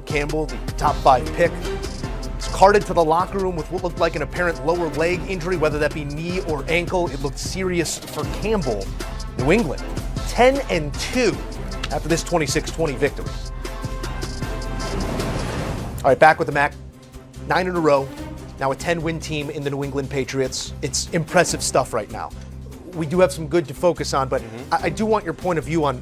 Campbell, the top 5 pick, is carted to the locker room with what looked like an apparent lower leg injury, whether that be knee or ankle. It looked serious for Campbell. New England, 10-2 after this 26-20 victory. All right, back with the MAC. 9 in a row. Now a 10-win team in the New England Patriots. It's impressive stuff right now. We do have some good to focus on, but I do want your point of view on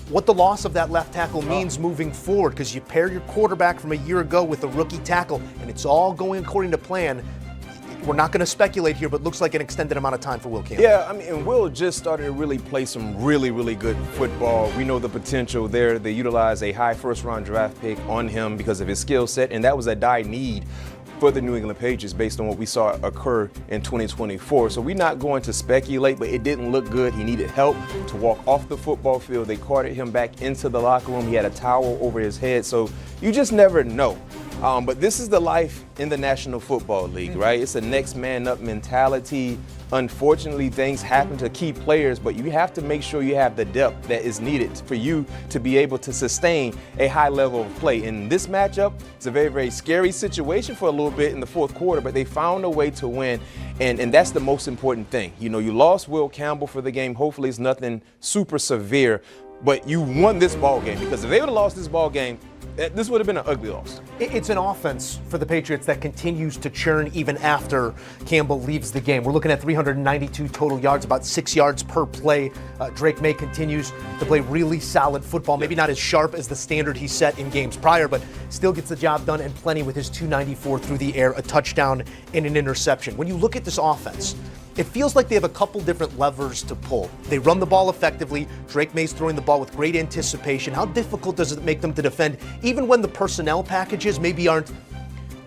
what the loss of that left tackle means moving forward, because you pair your quarterback from a year ago with a rookie tackle, and it's all going according to plan. We're not going to speculate here, but looks like an extended amount of time for Will Campbell. Yeah, I mean, and Will just started to really play some really, really good football. We know the potential there. They utilized a high first-round draft pick on him because of his skill set, and that was a dire need for the New England Patriots based on what we saw occur in 2024. So we're not going to speculate, but it didn't look good. He needed help to walk off the football field. They carted him back into the locker room. He had a towel over his head. So you just never know. But this is the life in the National Football League, right? It's a next man up mentality. Unfortunately, things happen to key players, but you have to make sure you have the depth that is needed for you to be able to sustain a high level of play. In this matchup, it's a very, very scary situation for a little bit in the fourth quarter, but they found a way to win, and that's the most important thing. You know, you lost Will Campbell for the game. Hopefully it's nothing super severe, but you won this ball game, because if they would have lost this ball game, this would have been an ugly loss. It's an offense for the Patriots that continues to churn even after Campbell leaves the game. We're looking at 392 total yards, about 6 yards per play. Drake Maye continues to play really solid football, maybe not as sharp as the standard he set in games prior, but still gets the job done and plenty with his 294 through the air, a touchdown and an interception. When you look at this offense, it feels like they have a couple different levers to pull. They run the ball effectively. Drake Maye's throwing the ball with great anticipation. How difficult does it make them to defend, even when the personnel packages maybe aren't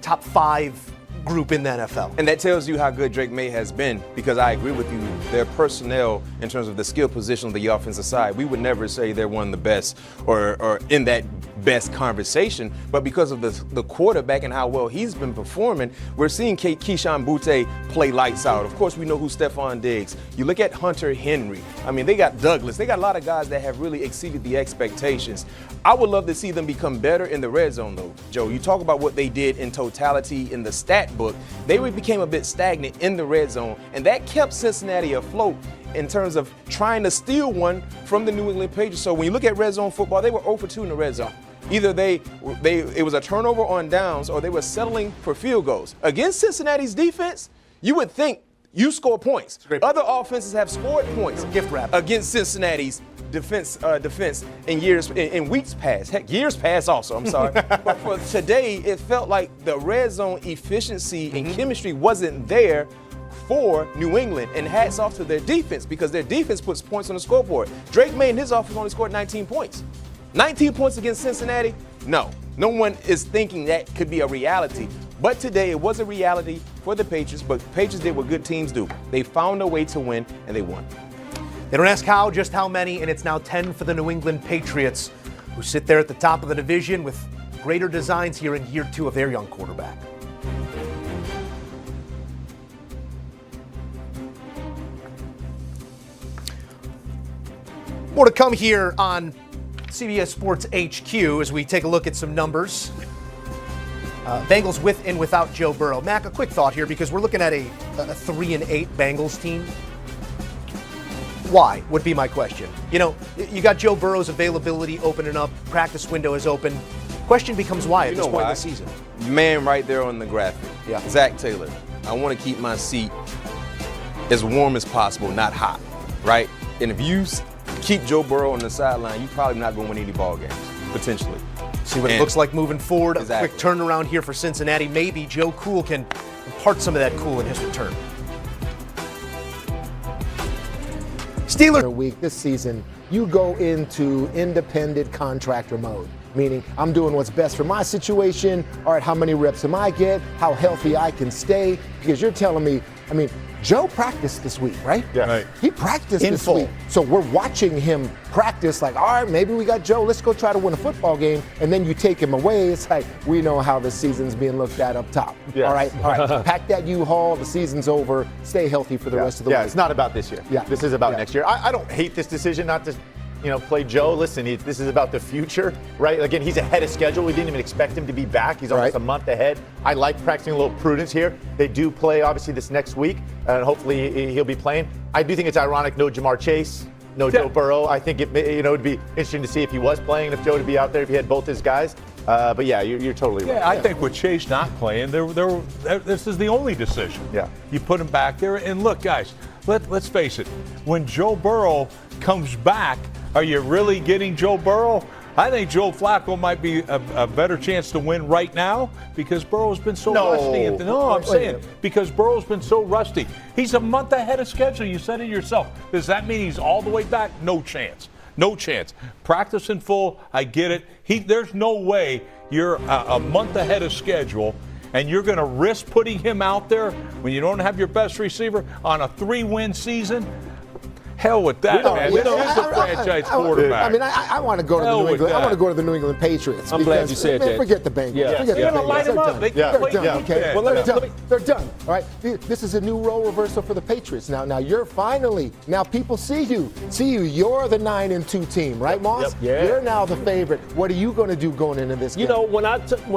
top 5 group in the NFL? And that tells you how good Drake Maye has been, because I agree with you. Their personnel, in terms of the skill position on the offensive side, we would never say they're one of the best or in that best conversation, but because of the quarterback and how well he's been performing, we're seeing Keyshawn Butte play lights out. Of course, we know who Stephon Diggs. You look at Hunter Henry. I mean, they got Douglas. They got a lot of guys that have really exceeded the expectations. I would love to see them become better in the red zone, though, Joe. You talk about what they did in totality in the stat book. They became a bit stagnant in the red zone, and that kept Cincinnati afloat in terms of trying to steal one from the New England Patriots. So when you look at red zone football, they were 0 for 2 in the red zone. Either it was a turnover on downs, or they were settling for field goals. Against Cincinnati's defense, you would think you score points. Other offenses have scored points gift wrap against Cincinnati's defense in weeks past. Heck, years past also, I'm sorry. But for today, it felt like the red zone efficiency and chemistry wasn't there for New England, and hats off to their defense, because their defense puts points on the scoreboard. Drake Maye and his offense only scored 19 points. 19 points against Cincinnati? No one is thinking that could be a reality. But today it was a reality for the Patriots, but the Patriots did what good teams do. They found a way to win, and they won. They don't ask how, just how many, and it's now 10 for the New England Patriots, who sit there at the top of the division with greater designs here in year 2 of their young quarterback. More to come here on CBS Sports HQ as we take a look at some numbers. Bengals with and without Joe Burrow. Mac, a quick thought here, because we're looking at a 3-8 Bengals team. Why would be my question. You know, you got Joe Burrow's availability opening up. Practice window is open. Question becomes why at this point in the season. Man right there on the graphic. Yeah. Zach Taylor. I want to keep my seat as warm as possible, not hot, right? And if you keep Joe Burrow on the sideline, you're probably not going to win any ball games, potentially. See what it looks like moving forward. Exactly. A quick turnaround here for Cincinnati. Maybe Joe Cool can impart some of that cool in his return. Steelers. Week this season, you go into independent contractor mode, meaning I'm doing what's best for my situation. All right, how many reps am I get? How healthy I can stay? Because you're telling me, I mean, Joe practiced this week, right? Yeah. Right. He practiced this week. So we're watching him practice like, all right, maybe we got Joe. Let's go try to win a football game. And then you take him away. It's like, we know how the season's being looked at up top. Yes. All right. Pack that U-Haul. The season's over. Stay healthy for the rest of the week. Yeah, it's not about this year. Yeah. This is about next year. I don't hate this decision not to play Joe. Listen, this is about the future, right? Again, he's ahead of schedule. We didn't even expect him to be back. He's almost a month ahead. I like practicing a little prudence here. They do play, obviously, this next week, and hopefully he'll be playing. I do think it's ironic, no Jamar Chase, no Joe Burrow. I think it would be interesting to see if he was playing, if Joe would be out there, if he had both his guys. But yeah, you're totally right. Yeah, I think with Chase not playing, this is the only decision. Yeah. You put him back there, and look, guys, let's face it. When Joe Burrow comes back, are you really getting Joe Burrow? I think Joe Flacco might be a better chance to win right now because Burrow's been so rusty. I'm saying because Burrow's been so rusty. He's a month ahead of schedule. You said it yourself. Does that mean he's all the way back? No chance. No chance. Practice in full, I get it. There's no way you're a month ahead of schedule and you're going to risk putting him out there when you don't have your best receiver on a 3-win season. Hell with that, man. This is a franchise quarterback. I mean, I want to go to the New England. I want to go to the New England Patriots. I'm glad you said that. Forget the Bengals. Yeah. Forget They're the going to light him up. They're done. Okay. Well, They're done. All right. This is a new role reversal for the Patriots. Now you're finally. Now people see you. You're the 9-2 team, right, Moss? Yeah. You're now the favorite. What are you going to do going into this game? When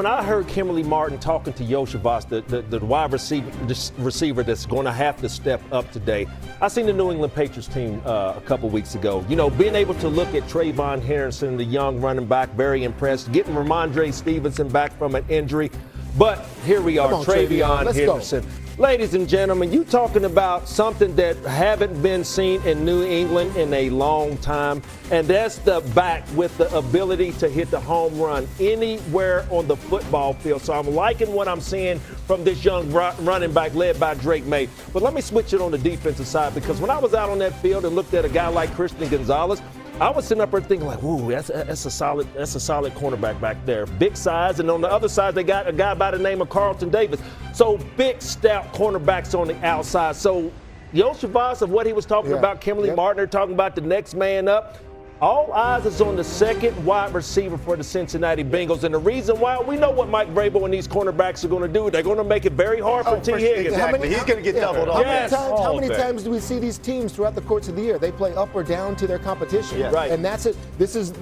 I heard Kimberly Martin talking to Yoshivas, the wide receiver that's going to have to step up today, I seen the New England Patriots team a couple weeks ago. Being able to look at Trayvon Henderson, the young running back, very impressed. Getting Ramondre Stevenson back from an injury. But here we are, Trayvon Henderson. Go. Ladies and gentlemen, you talking about something that haven't been seen in New England in a long time, and that's the back with the ability to hit the home run anywhere on the football field. So I'm liking what I'm seeing from this young running back led by Drake Maye. But let me switch it on the defensive side, because when I was out on that field and looked at a guy like Christian Gonzalez, I was sitting up there thinking like, ooh, that's a solid cornerback back there. Big size, and on the other side they got a guy by the name of Carlton Davis. So big, stout cornerbacks on the outside. So Yoshivas of what he was talking about, Kimberly Martin, they're talking about the next man up. All eyes is on the second wide receiver for the Cincinnati Bengals. And the reason why, we know what Mike Vrabel and these cornerbacks are going to do. They're going to make it very hard for T. Higgins. Exactly. He's going to get doubled up. How many times do we see these teams throughout the course of the year? They play up or down to their competition. Yeah. Right. And that's it. This is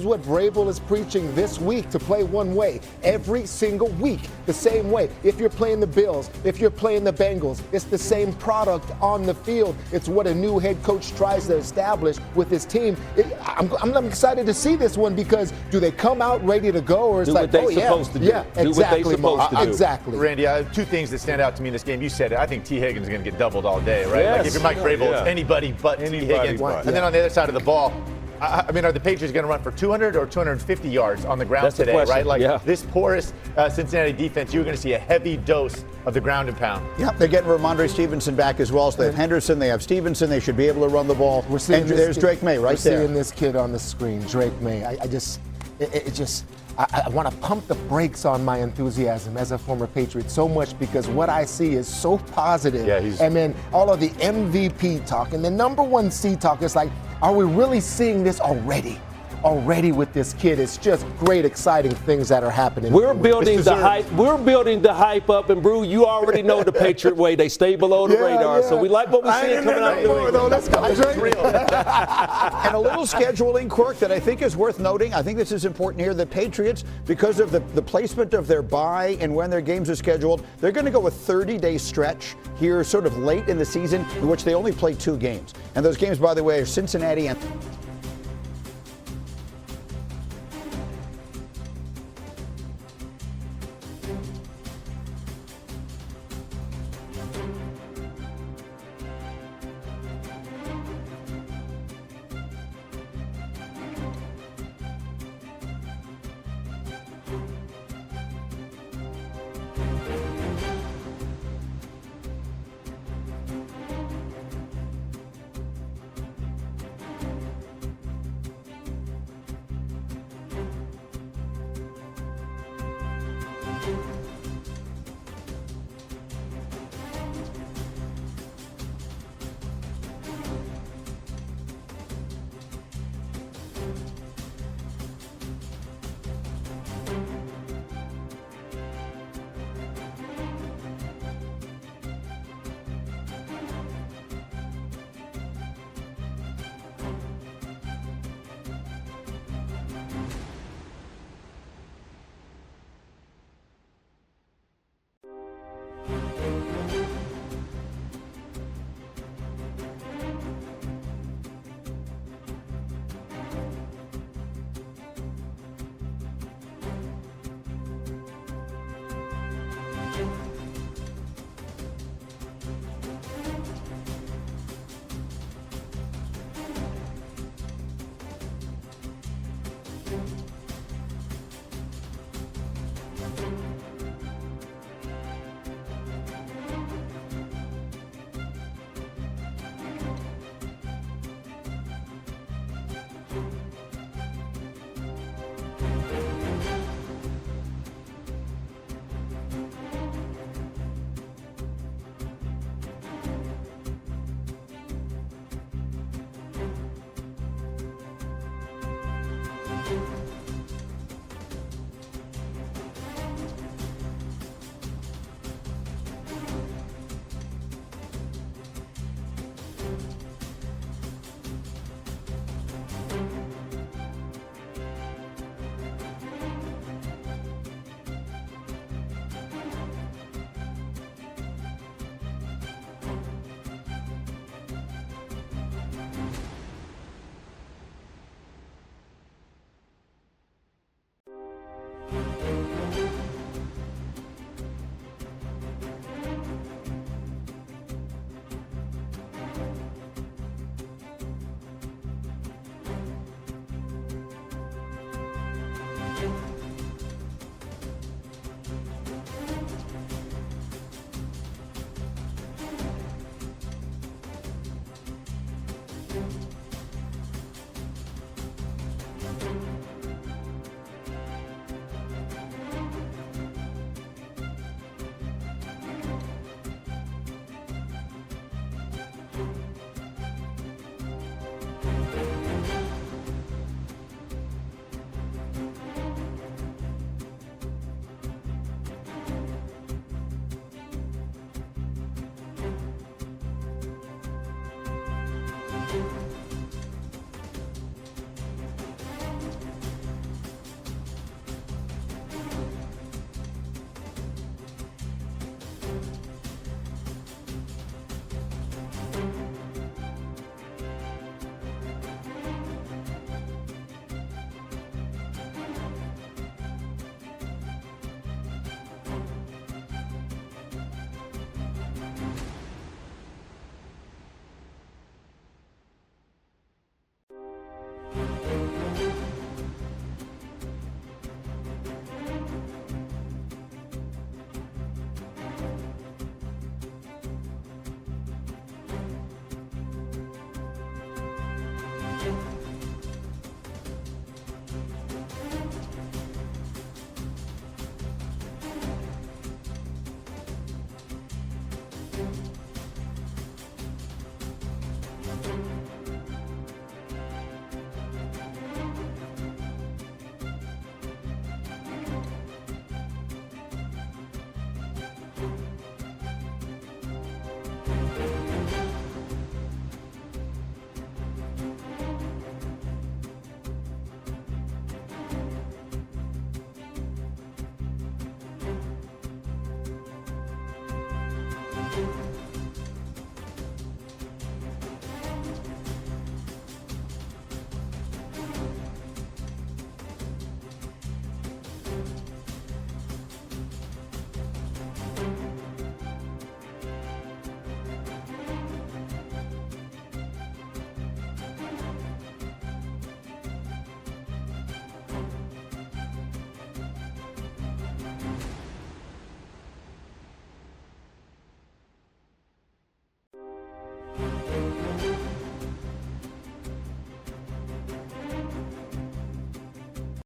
what Vrabel is preaching this week, to play one way. Every single week, the same way. If you're playing the Bills, if you're playing the Bengals, it's the same product on the field. It's what a new head coach tries to establish with his team. I'm excited to see this one, because do they come out ready to go, or it's do like, what they supposed to do. Yeah, do exactly. what they supposed to do. Exactly. Randy, two things that stand out to me in this game. You said it. I think T. Higgins is going to get doubled all day, right? Yes. Like if you're Mike Vrabel, it's anybody but T. Higgins. And then on the other side of the ball, I mean, are the Patriots going to run for 200 or 250 yards on the ground That's today, right? Like this porous Cincinnati defense, you're going to see a heavy dose of the ground and pound. Yep, they're getting Ramondre Stevenson back as well. So they have Henderson, they have Stevenson. They should be able to run the ball. And there's Drake Maye right there. We're seeing this kid on the screen, Drake Maye. I want to pump the brakes on my enthusiasm as a former Patriot so much, because what I see is so positive. Yeah, and then all of the MVP talk and the number 1 seed talk, it's like, are we really seeing this already with this kid? It's just great, exciting things that are happening. We're building the hype. We're building the hype up, and Brew, you already know the Patriot way. They stay below the radar, so we like what we see coming out of New England. Let's go. And a little scheduling quirk that I think is worth noting. I think this is important here. The Patriots, because of the placement of their bye and when their games are scheduled, they're going to go a 30-day stretch here, sort of late in the season, in which they only play 2 games. And those games, by the way, are Cincinnati and